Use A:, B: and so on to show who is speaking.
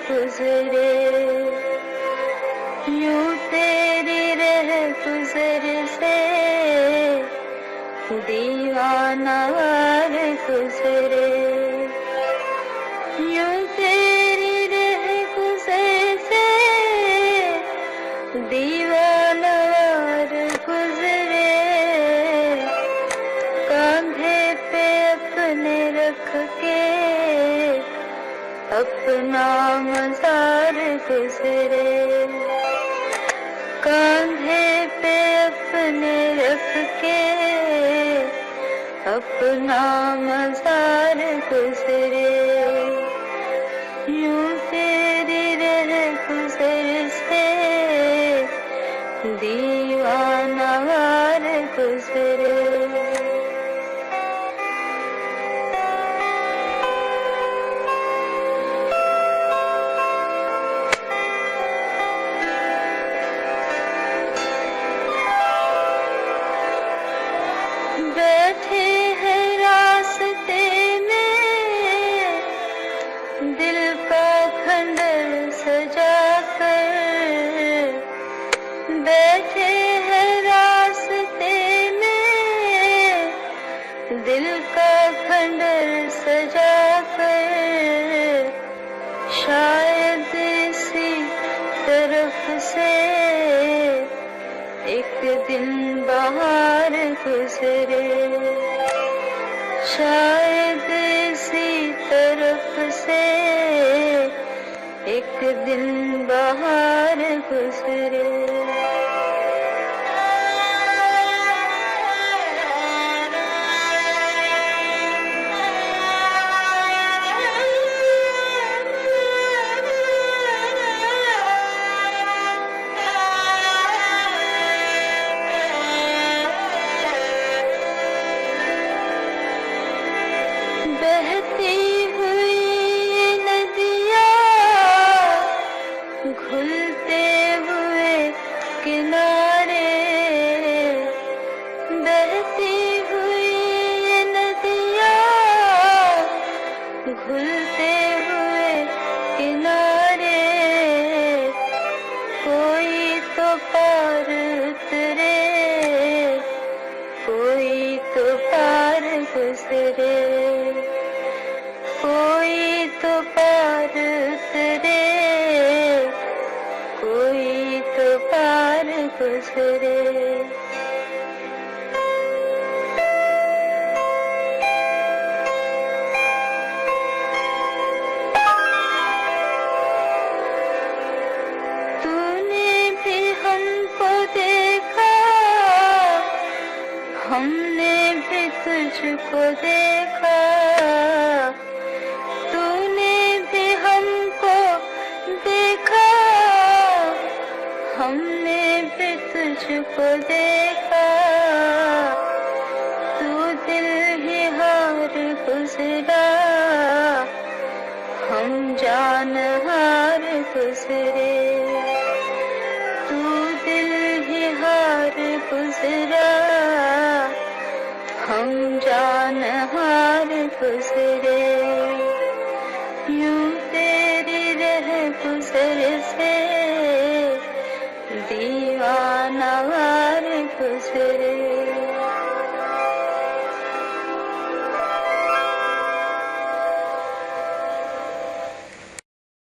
A: गुजरे, यूं तेरी रह गुजर से दीवाना हार गुजरे, यूं तेरी रह गुजर से दीवाना हार गुजरे, कांधे पे अपने रख के अपना मजार गुजरे, कांधे पे अपने रख के अपना मजार गुजरे, यूं तेरी रह गुजर से दीवाना हार गुजरे। बैठे हैं रास्ते में दिल का खंडर सजा कर, बैठे हैं रास्ते में दिल का खंडर सजा कर, शायद इसी तरफ से एक दिन बाहर गुजरे, शायद इसी तरफ से एक दिन बाहर गुजरे। बहती हुई नदियाँ घुलते हुए किनारे, बहती हुई नदियाँ घुलते हुए किनारे, कोई तो पार उतरे, कोई तो पार गुजरे, कोई तो पार उतरे, कोई तो पार गुजरे। तूने भी हमको देखा, हमने भी तुझको देखा, हमने भी तुझको देखा, तू दिल ही हार गुजरा, हम जान हार गुजरे, तू दिल ही हार गुजरा, हम जान हार गुजरे।